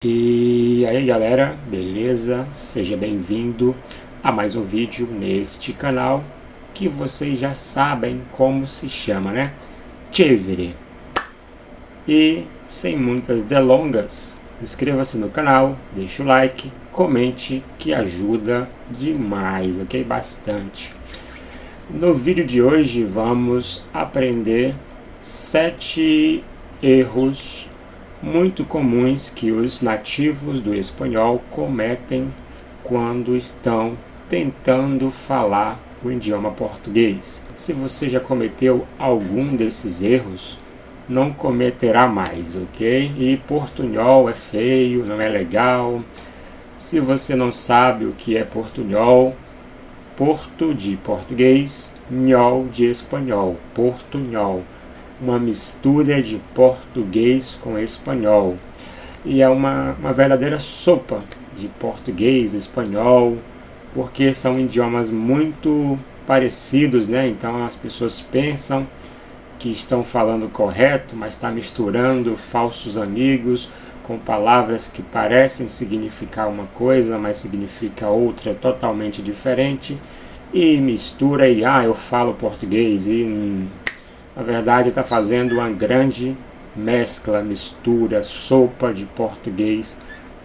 E aí galera, beleza? Seja bem-vindo a mais um vídeo neste canal que vocês já sabem como se chama, né? Chévere. E sem muitas delongas, inscreva-se no canal, deixe o like, comente que ajuda demais, ok? Bastante. No vídeo de hoje vamos aprender 7 erros muito comuns que os nativos do espanhol cometem quando estão tentando falar o idioma português. Se você já cometeu algum desses erros, não cometerá mais, ok? E portunhol é feio, não é legal. Se você não sabe o que é portunhol, porto de português, nhol de espanhol, portunhol. Uma mistura de português com espanhol. E é uma verdadeira sopa de português, espanhol, porque são idiomas muito parecidos, né? Então as pessoas pensam que estão falando correto, mas está misturando falsos amigos com palavras que parecem significar uma coisa, mas significa outra totalmente diferente. E mistura e eu falo português e na verdade está fazendo uma grande mescla, mistura, sopa de português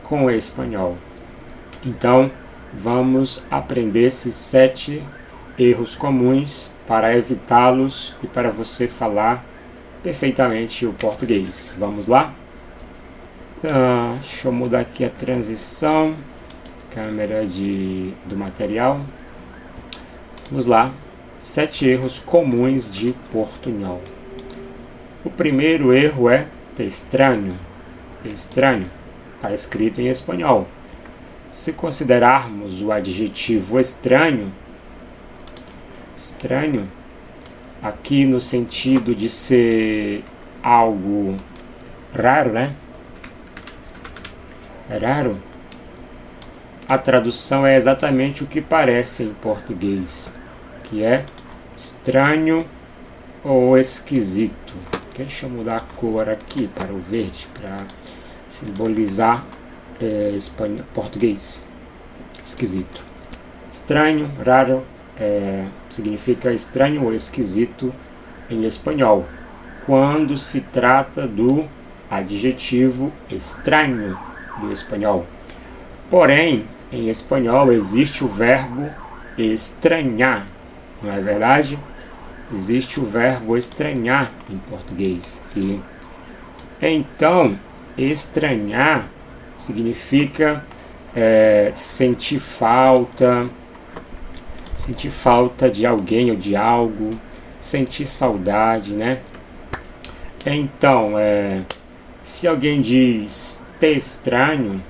com espanhol. Então vamos aprender esses 7 erros comuns para evitá-los e para você falar perfeitamente o português. Vamos lá? Deixa eu mudar aqui a transição, câmera do material. Vamos lá. 7 erros comuns de portunhol. O primeiro erro é te estranho. Te estranho está escrito em espanhol. Se considerarmos o adjetivo estranho, aqui no sentido de ser algo raro, né? Raro. A tradução é exatamente o que parece em português, que é estranho ou esquisito. Deixa eu mudar a cor aqui para o verde, para simbolizar português. Esquisito. Estranho, raro, significa estranho ou esquisito em espanhol, quando se trata do adjetivo estranho do espanhol. Porém, em espanhol existe o verbo estranhar, não é verdade? Existe o verbo estranhar em português. Então, estranhar significa sentir falta de alguém ou de algo, sentir saudade, né? Então, se alguém diz te estranho,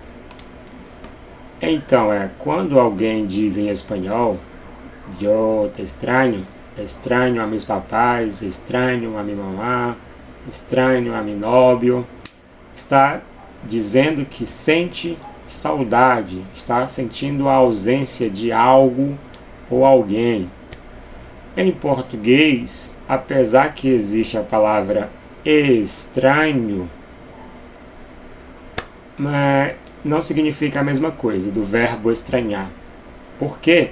então quando alguém diz em espanhol yo te extraño a mis papás, estranho a minha mamá, estranho a mi novio, está dizendo que sente saudade, está sentindo a ausência de algo ou alguém. Em português, apesar que existe a palavra estranho, mas não significa a mesma coisa do verbo estranhar. Porque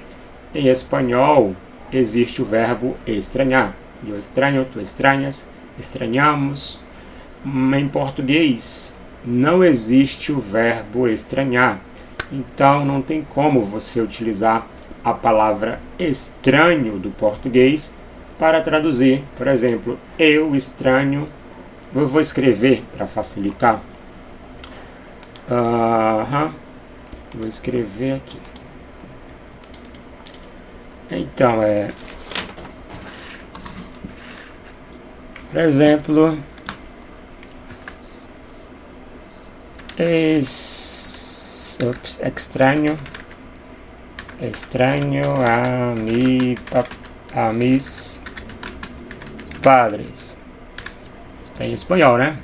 em espanhol existe o verbo estranhar. Eu estranho, tu estranhas, estranhamos. Em português não existe o verbo estranhar. Então não tem como você utilizar a palavra estranho do português para traduzir. Por exemplo, eu estranho. Eu vou escrever para facilitar. Vou escrever aqui. Então, por exemplo, estranho a mis padres. Está em espanhol, né?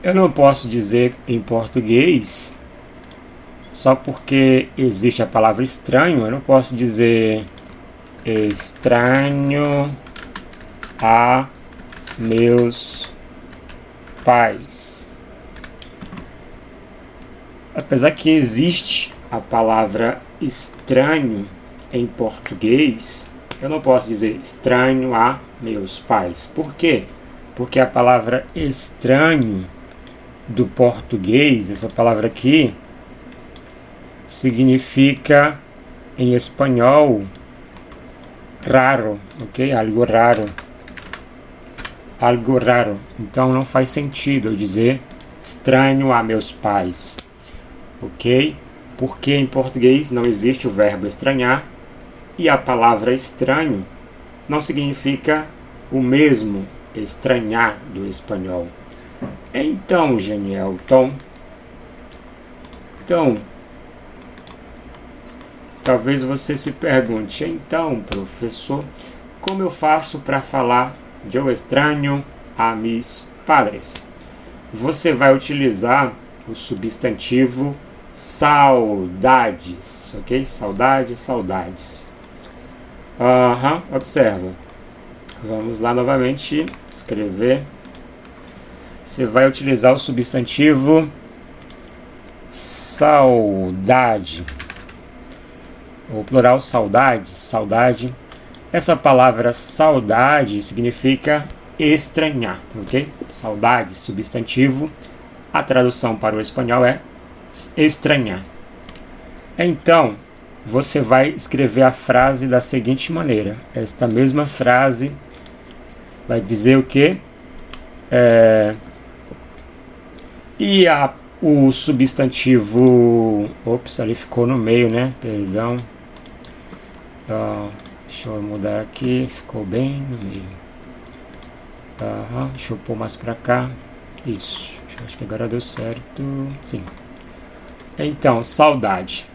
Eu não posso dizer em português, só porque existe a palavra estranho, eu não posso dizer estranho a meus pais. apesar que existe a palavra estranho em português, eu não posso dizer estranho a meus pais. Por quê? Porque a palavra estranho do português, essa palavra aqui, significa em espanhol raro, ok? Algo raro. Algo raro. Então não faz sentido eu dizer estranho a meus pais, ok? Porque em português não existe o verbo estranhar e a palavra estranho não significa o mesmo estranhar do espanhol. Então, Genielton, talvez você se pergunte, então, professor, como eu faço para falar de eu estranho a mis padres? Você vai utilizar o substantivo saudades, ok? Saudades, saudades. Observa. Vamos lá novamente escrever. Você vai utilizar o substantivo saudade. O plural saudade, saudade. Essa palavra saudade significa estranhar, ok? Saudade, substantivo. A tradução para o espanhol é estranhar. Então, você vai escrever a frase da seguinte maneira. Esta mesma frase vai dizer o quê? O substantivo... Ops, ali ficou no meio, né? Perdão. Deixa eu mudar aqui. Ficou bem no meio. Deixa eu pôr mais pra cá. Isso. Acho que agora deu certo. Sim. Então, saudade.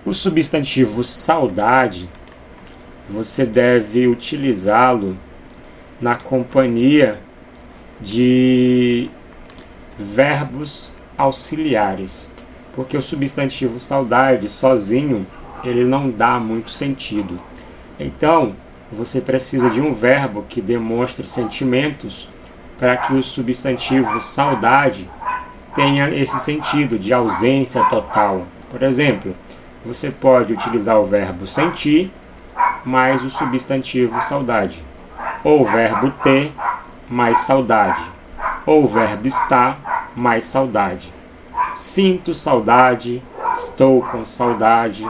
O substantivo saudade, você deve utilizá-lo na companhia de verbos auxiliares, porque o substantivo saudade sozinho ele não dá muito sentido. Então, você precisa de um verbo que demonstre sentimentos para que o substantivo saudade tenha esse sentido de ausência total. Por exemplo, você pode utilizar o verbo sentir mais o substantivo saudade, ou o verbo ter mais saudade, ou o verbo estar mais saudade. Sinto saudade, estou com saudade,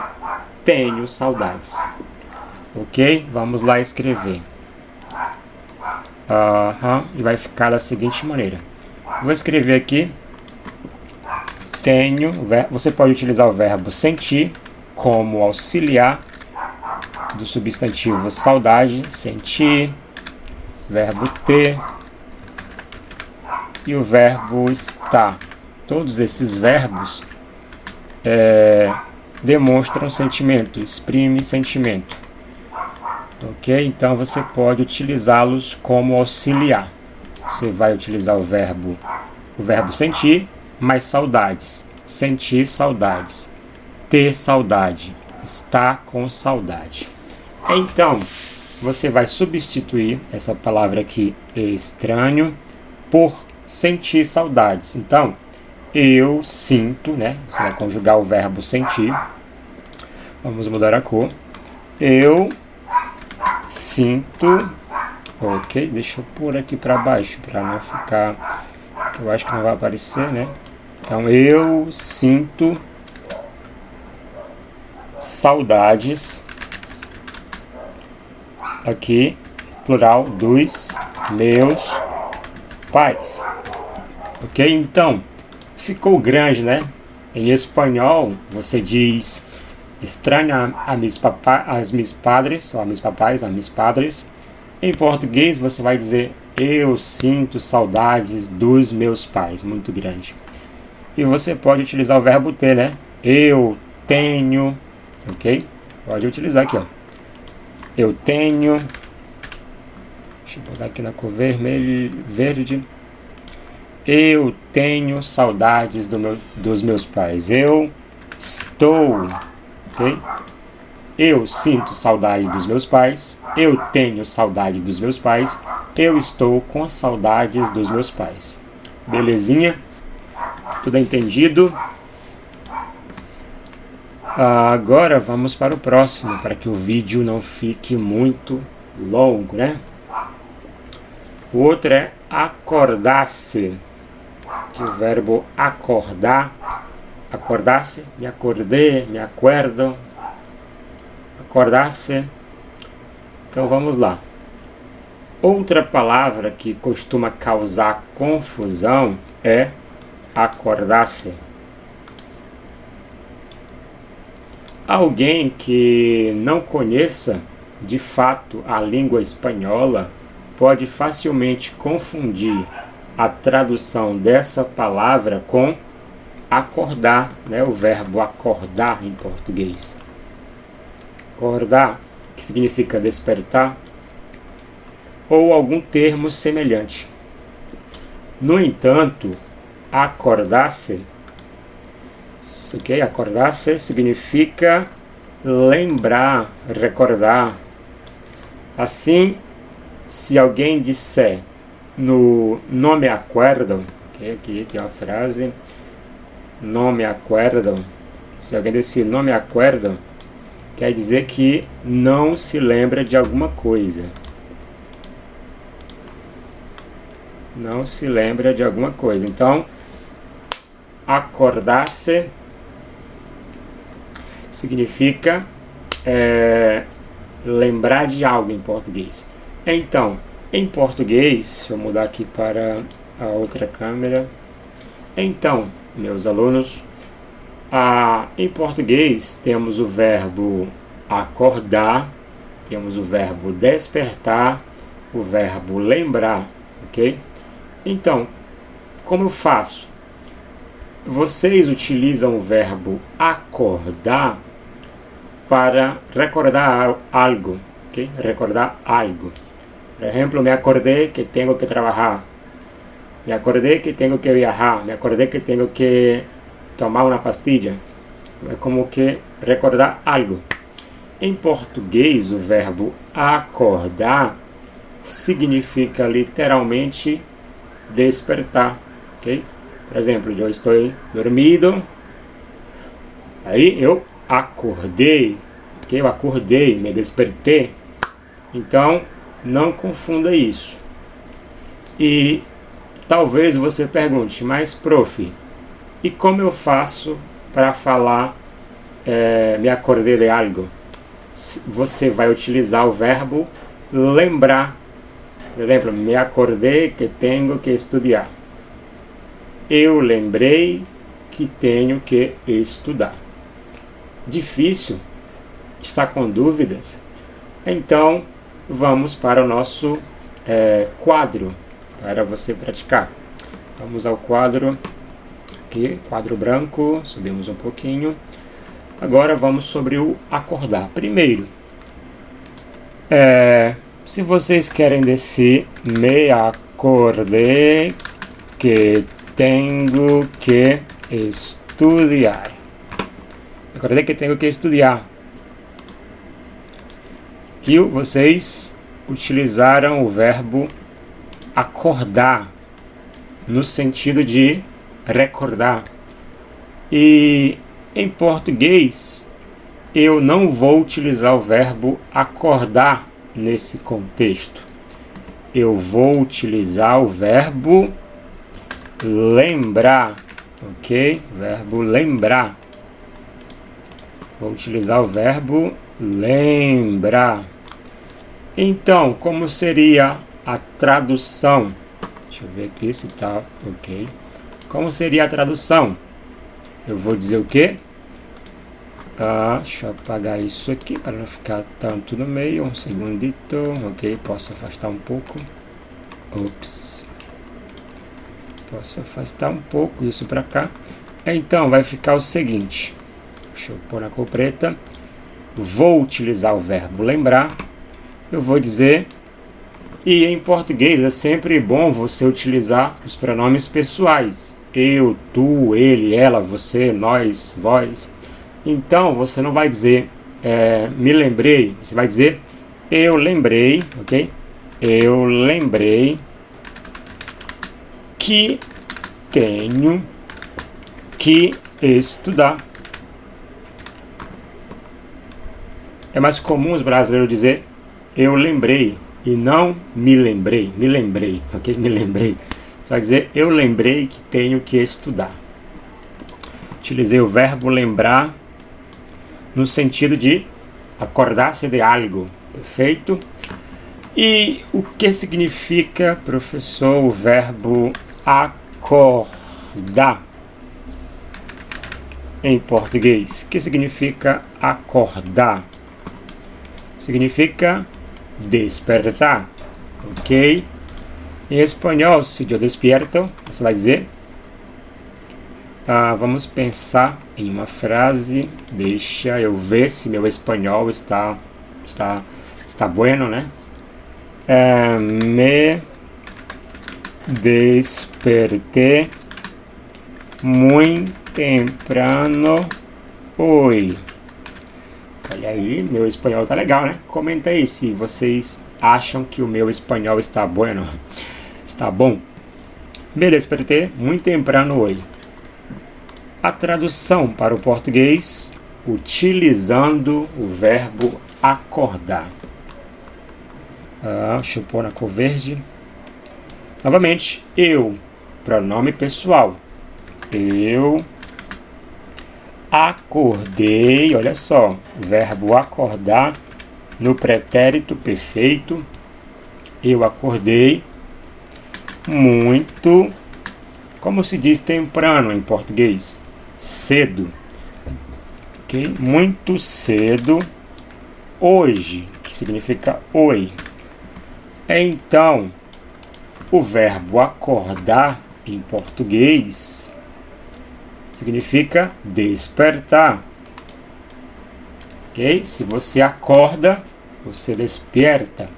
tenho saudades. Ok? Vamos lá escrever. E vai ficar da seguinte maneira. Vou escrever aqui. Tenho. Você pode utilizar o verbo sentir como auxiliar do substantivo saudade. Sentir. Verbo ter. E o verbo estar. Todos esses verbos demonstram sentimento, exprime sentimento. Ok? Então você pode utilizá-los como auxiliar. Você vai utilizar o verbo sentir mais saudades. Sentir saudades. Ter saudade. Estar com saudade. Então, você vai substituir essa palavra aqui, estranho, por sentir saudades. Então, eu sinto, né? Você vai conjugar o verbo sentir. Vamos mudar a cor. Eu sinto. Ok, deixa eu pôr aqui para baixo para não ficar. Eu acho que não vai aparecer, né? Então eu sinto saudades. Aqui, plural, dos meus pais. Ok? Então, ficou grande, né? Em espanhol, você diz estranho a mis padres, ou a mis papais, a mis padres. Em português, você vai dizer eu sinto saudades dos meus pais. Muito grande. E você pode utilizar o verbo ter, né? Eu tenho, ok? Pode utilizar aqui, ó. Eu tenho. Deixa eu botar aqui na cor verde. Eu tenho saudades dos meus pais. Eu estou, ok? Eu sinto saudade dos meus pais. Eu tenho saudade dos meus pais. Eu estou com saudades dos meus pais. Belezinha? Tudo entendido? Agora vamos para o próximo, para que o vídeo não fique muito longo, né? O outro é acordar-se, que o verbo acordar, acordar-se, me acordei, me acuerdo, acordar-se. Então vamos lá. Outra palavra que costuma causar confusão é acordar-se. Alguém que não conheça de fato a língua espanhola pode facilmente confundir a tradução dessa palavra com acordar, né? O verbo acordar em português. Acordar, que significa despertar, ou algum termo semelhante. No entanto, acordar-se, acordar-se significa lembrar, recordar. Assim, se alguém disser no me acuerdo, aqui tem uma frase, no me acuerdo, se alguém disser no me acuerdo, quer dizer que não se lembra de alguma coisa. Não se lembra de alguma coisa. Então, acordar-se significa lembrar de algo em português. Então, em português, deixa eu mudar aqui para a outra câmera. Então, meus alunos, em português temos o verbo acordar, temos o verbo despertar, o verbo lembrar, ok? Então, como eu faço? Vocês utilizam o verbo acordar para recordar algo, ok? Recordar algo. Por exemplo, me acordei que tenho que trabalhar. Me acordei que tenho que viajar. Me acordei que tenho que tomar uma pastilha. É como que recordar algo. Em português, o verbo acordar significa literalmente despertar, ok? Por exemplo, eu estou dormindo, aí eu acordei, ok? Eu acordei, me despertei. Então, não confunda isso. E talvez você pergunte, mas prof, e como eu faço para falar me acordei de algo? Você vai utilizar o verbo lembrar. Por exemplo, me acordei que tenho que estudar. Eu lembrei que tenho que estudar. Difícil? Está com dúvidas? Então, vamos para o nosso quadro, para você praticar. Vamos ao quadro, aqui, quadro branco, subimos um pouquinho. Agora vamos sobre o acordar. Primeiro, se vocês querem dizer me acordei que tenho que estudar. Me acordei que tenho que estudar. Aqui vocês utilizaram o verbo acordar no sentido de recordar. E em português eu não vou utilizar o verbo acordar nesse contexto. Eu vou utilizar o verbo lembrar, ok? Verbo lembrar. Vou utilizar o verbo lembrar. Então, como seria a tradução? Deixa eu ver aqui se está ok. Como seria a tradução? Eu vou dizer o quê? Deixa eu apagar isso aqui para não ficar tanto no meio. Um segundito, ok? Posso afastar um pouco. Ops. Posso afastar um pouco isso para cá. Então, vai ficar o seguinte. Deixa eu pôr na cor preta. Vou utilizar o verbo lembrar. Eu vou dizer... E em português é sempre bom você utilizar os pronomes pessoais. Eu, tu, ele, ela, você, nós, vós. Então, você não vai dizer me lembrei. Você vai dizer eu lembrei, ok? Eu lembrei que tenho que estudar. É mais comum os brasileiros dizer eu lembrei e não me lembrei. Me lembrei, ok? Me lembrei. Você vai dizer eu lembrei que tenho que estudar. Utilizei o verbo lembrar no sentido de acordar-se de algo. Perfeito? E o que significa, professor, o verbo acordar em português? O que significa acordar? Significa despertar, ok? Em espanhol, se eu despierto, você vai dizer... vamos pensar em uma frase. Deixa eu ver se meu espanhol está bueno, né? Me desperté muito temprano hoje. Olha aí, meu espanhol tá legal, né? Comenta aí se vocês acham que o meu espanhol está bueno. Está bom? Me desperté muito temprano hoje. A tradução para o português, utilizando o verbo acordar. Deixa eu pôr na cor verde. Novamente, eu, pronome pessoal. Eu acordei, olha só, verbo acordar no pretérito perfeito. Eu acordei muito, como se diz temprano em português? Cedo. Ok? Muito cedo hoje, que significa oi. Então, o verbo acordar em português significa despertar. Ok? Se você acorda, você desperta.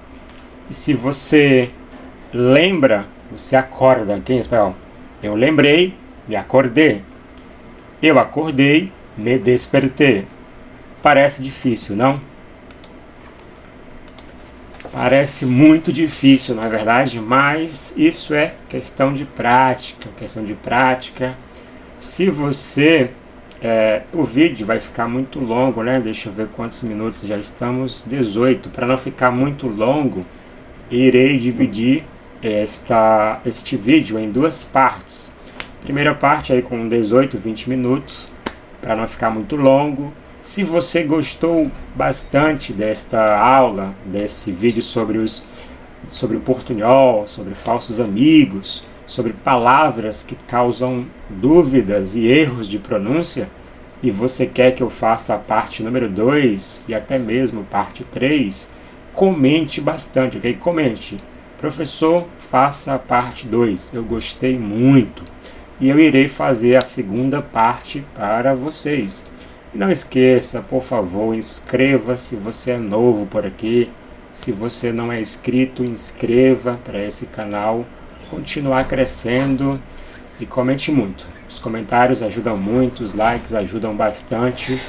E se você lembra, você acorda. Ok, em espanhol? Eu lembrei, me acordei. Eu acordei, me despertei. Parece difícil, não? Parece muito difícil, na verdade, mas isso é questão de prática, Se você... o vídeo vai ficar muito longo, né? Deixa eu ver quantos minutos já estamos. 18. Para não ficar muito longo, irei dividir este vídeo em duas partes. Primeira parte aí com 18, 20 minutos, para não ficar muito longo. Se você gostou bastante desta aula, desse vídeo sobre o portunhol, sobre falsos amigos, sobre palavras que causam dúvidas e erros de pronúncia, e você quer que eu faça a parte número 2 e até mesmo parte 3, comente bastante, ok? Comente. Professor, faça a parte 2. Eu gostei muito. E eu irei fazer a segunda parte para vocês. E não esqueça, por favor, inscreva-se se você é novo por aqui. Se você não é inscrito, inscreva para esse canal continuar crescendo e comente muito. Os comentários ajudam muito, os likes ajudam bastante.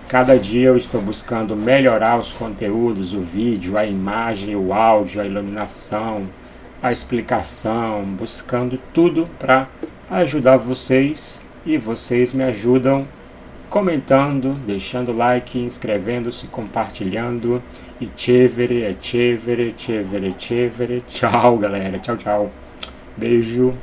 Cada dia eu estou buscando melhorar os conteúdos, o vídeo, a imagem, o áudio, a iluminação, a explicação, buscando tudo para ajudar vocês, e vocês me ajudam comentando, deixando like, inscrevendo-se, compartilhando. E chévere. Tchau, galera. Tchau. Beijo.